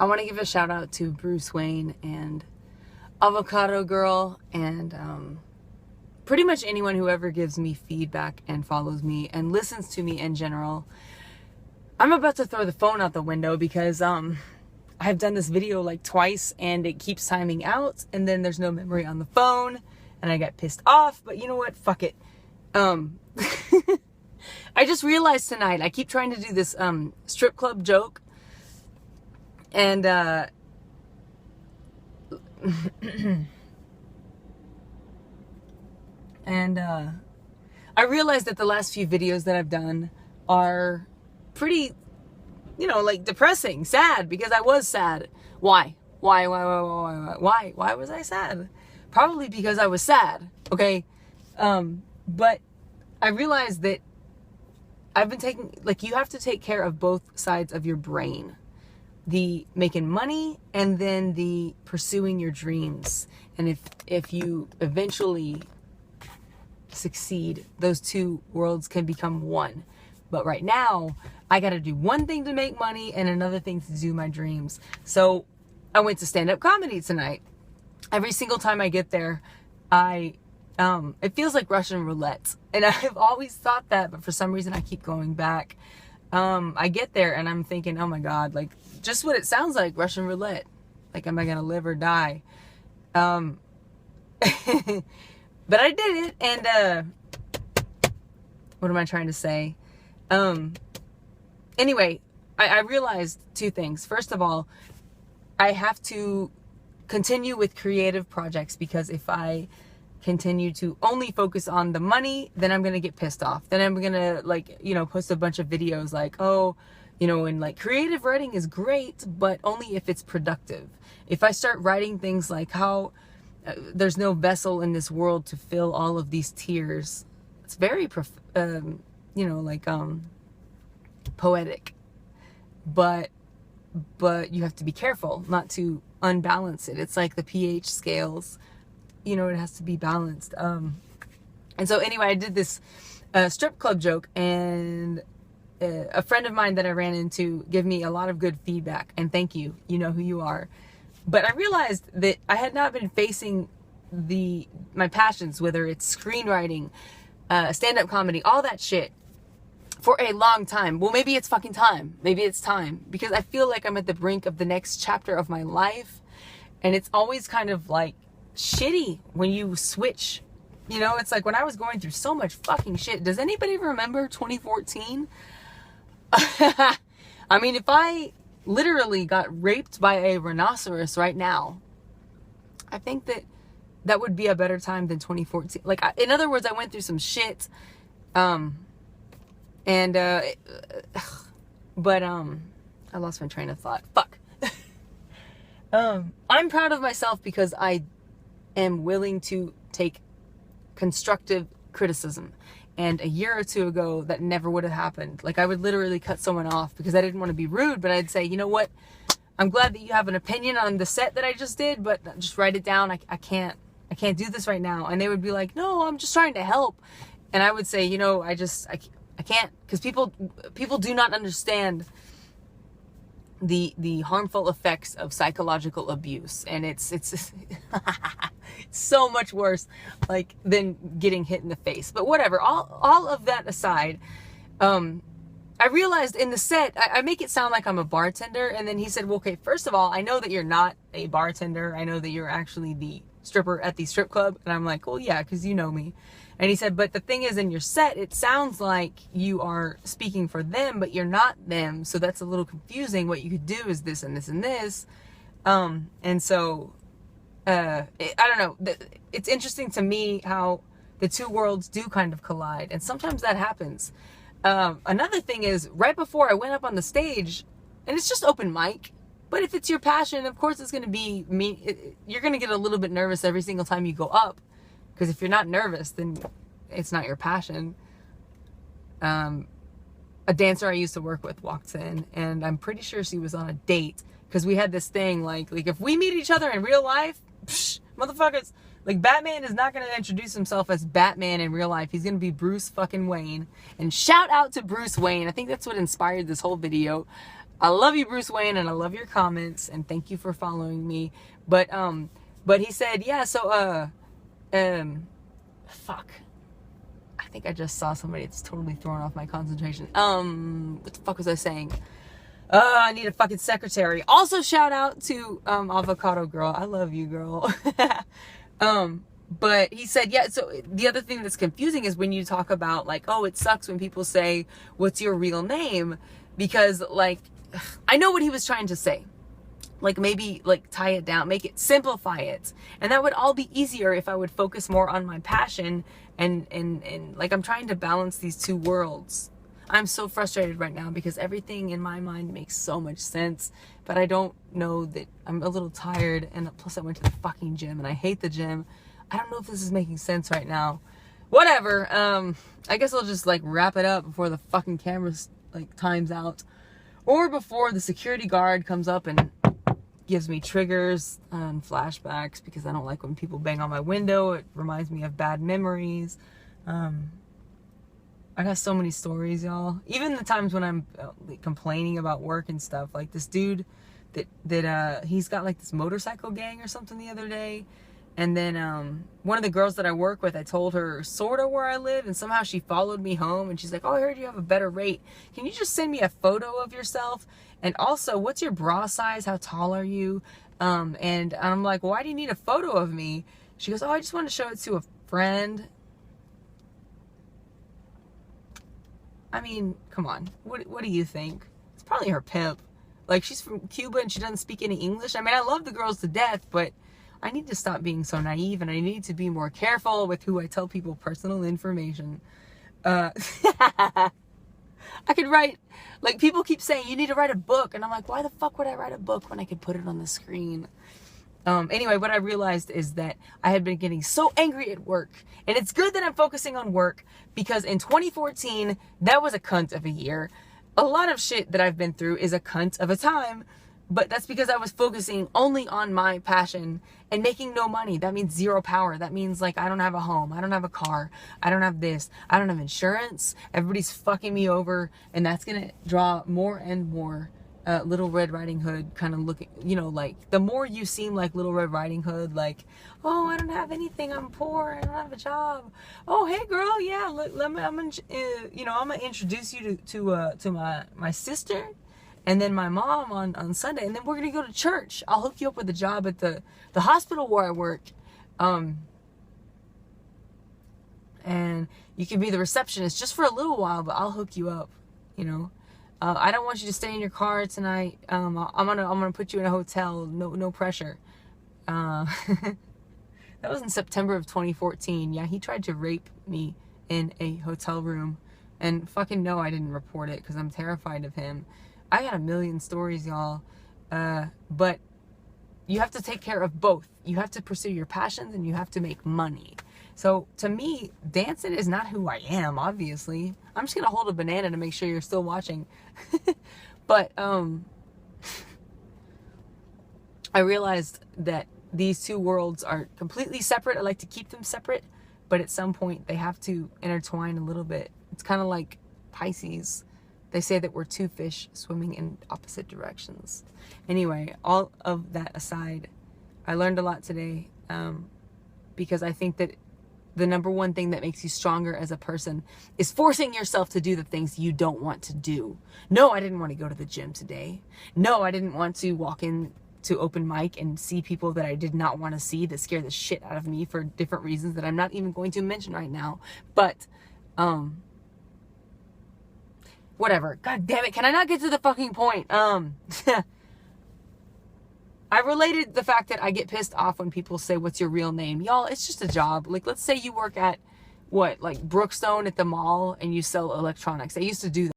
I want to give a shout out to Bruce Wayne and Avocado Girl and pretty much anyone who ever gives me feedback and follows me and listens to me in general. I'm about to throw the phone out the window because I've done this video like twice and it keeps timing out and then there's no memory on the phone and I got pissed off, but you know what? Fuck it. I just realized tonight, I keep trying to do this strip club joke and I realized that the last few videos that I've done are pretty, you know, like depressing, sad, because I was sad. Why was I sad? Probably because I was sad, okay? But I realized that I've been taking, like, you have to take care of both sides of your brain. The making money and then the pursuing your dreams. And if you eventually succeed, those two worlds can become one. But right now, I got to do one thing to make money and another thing to do my dreams. So I went to stand-up comedy tonight. Every single time I get there, it feels like Russian roulette. And I've always thought that, but for some reason I keep going back. I get there and I'm thinking, oh my God, like just what it sounds like, Russian roulette. Like, am I going to live or die? But I did it. And, what am I trying to say? Anyway, I realized two things. First of all, I have to continue with creative projects because if I continue to only focus on the money, then I'm going to get pissed off. Then I'm going to, like, you know, post a bunch of videos like, oh, you know, and like creative writing is great, but only if it's productive. If I start writing things like how there's no vessel in this world to fill all of these tears, it's very, you know, like, poetic, but you have to be careful not to unbalance it. It's like the pH scales, you know, it has to be balanced. And so anyway, I did this strip club joke, and a friend of mine that I ran into gave me a lot of good feedback, and thank you. You know who you are. But I realized that I had not been facing my passions, whether it's screenwriting, stand-up comedy, all that shit, for a long time. Well, maybe it's fucking time. Maybe it's time, because I feel like I'm at the brink of the next chapter of my life, and it's always kind of like shitty when you switch. You know, it's like when I was going through so much fucking shit. Does anybody remember 2014? I mean, if I literally got raped by a rhinoceros right now, I think that would be a better time than 2014. Like, in other words, I went through some shit. But I lost my train of thought. Fuck. I'm proud of myself because I am willing to take constructive criticism. And a year or two ago, that never would have happened. Like, I would literally cut someone off because I didn't want to be rude, but I'd say, you know what? I'm glad that you have an opinion on the set that I just did, but just write it down. I can't do this right now. And they would be like, no, I'm just trying to help. And I would say, you know, I can't, because people do not understand the harmful effects of psychological abuse, and it's so much worse, like, than getting hit in the face. But whatever, all of that aside, I realized in the set, I make it sound like I'm a bartender, and then he said, well, okay, first of all, I know that you're not a bartender. I know that you're actually the stripper at the strip club. And I'm like, well, yeah, because you know me. And he said, but the thing is, in your set, it sounds like you are speaking for them, but you're not them. So that's a little confusing. What you could do is this and this and this. And so, I don't know. It's interesting to me how the two worlds do kind of collide. And sometimes that happens. Another thing is, right before I went up on the stage, and it's just open mic, but if it's your passion, of course it's going to be me. You're going to get a little bit nervous every single time you go up. Because if you're not nervous, then it's not your passion. A dancer I used to work with walked in, and I'm pretty sure she was on a date, because we had this thing like if we meet each other in real life, motherfuckers, like, Batman is not going to introduce himself as Batman in real life. He's going to be Bruce fucking Wayne. And shout out to Bruce Wayne. I think that's what inspired this whole video. I love you, Bruce Wayne, and I love your comments, and thank you for following me. But he said, yeah, so, fuck. I think I just saw somebody that's totally thrown off my concentration. What the fuck was I saying? I need a fucking secretary. Also, shout out to, Avocado Girl. I love you, girl. But he said, yeah, so the other thing that's confusing is when you talk about, like, oh, it sucks when people say, what's your real name? Because, like, I know what he was trying to say. Like, maybe, like, tie it down, make it, simplify it. And that would all be easier if I would focus more on my passion and like, I'm trying to balance these two worlds. I'm so frustrated right now because everything in my mind makes so much sense, but I don't know that I'm a little tired, and plus I went to the fucking gym and I hate the gym. I don't know if this is making sense right now. Whatever. I guess I'll just like wrap it up before the fucking camera's like times out, or before the security guard comes up and gives me triggers and flashbacks, because I don't like when people bang on my window. It reminds me of bad memories. I got so many stories, y'all. Even the times when I'm complaining about work and stuff. Like this dude that he's got like this motorcycle gang or something the other day. And then one of the girls that I work with, I told her sort of where I live, and somehow she followed me home, and she's like, oh, I heard you have a better rate. Can you just send me a photo of yourself? And also, what's your bra size? How tall are you? And I'm like, why do you need a photo of me? She goes, oh, I just want to show it to a friend. I mean, come on. What do you think? It's probably her pimp. Like, she's from Cuba and she doesn't speak any English. I mean, I love the girls to death, but I need to stop being so naive, and I need to be more careful with who I tell people personal information. I could write, like, people keep saying, you need to write a book. And I'm like, why the fuck would I write a book when I could put it on the screen? Anyway, what I realized is that I had been getting so angry at work. And it's good that I'm focusing on work, because in 2014, that was a cunt of a year. A lot of shit that I've been through is a cunt of a time. But that's because I was focusing only on my passion and making no money. That means zero power. That means, like, I don't have a home. I don't have a car. I don't have this. I don't have insurance. Everybody's fucking me over. And that's going to draw more and more Little Red Riding Hood kind of looking, you know, like, the more you seem like Little Red Riding Hood, like, oh, I don't have anything. I'm poor. I don't have a job. Oh, hey, girl. Yeah, look, I'm going to introduce you to my sister. And then my mom on Sunday. And then we're going to go to church. I'll hook you up with a job at the hospital where I work. And you can be the receptionist just for a little while, but I'll hook you up, you know. I don't want you to stay in your car tonight. I'm gonna put you in a hotel. No pressure. That was in September of 2014. Yeah, he tried to rape me in a hotel room. And fucking no, I didn't report it because I'm terrified of him. I got a million stories, y'all. But you have to take care of both. You have to pursue your passions and you have to make money. So to me, dancing is not who I am, obviously. I'm just going to hold a banana to make sure you're still watching. But I realized that these two worlds are completely separate. I like to keep them separate, but at some point they have to intertwine a little bit. It's kind of like Pisces. They say that we're two fish swimming in opposite directions. Anyway, all of that aside, I learned a lot today, because I think that the number one thing that makes you stronger as a person is forcing yourself to do the things you don't want to do. No, I didn't want to go to the gym today. No, I didn't want to walk in to open mic and see people that I did not want to see, that scare the shit out of me for different reasons that I'm not even going to mention right now. But, whatever. God damn it. Can I not get to the fucking point? I related the fact that I get pissed off when people say, what's your real name? Y'all, it's just a job. Like, let's say you work at, like Brookstone at the mall and you sell electronics. I used to do that.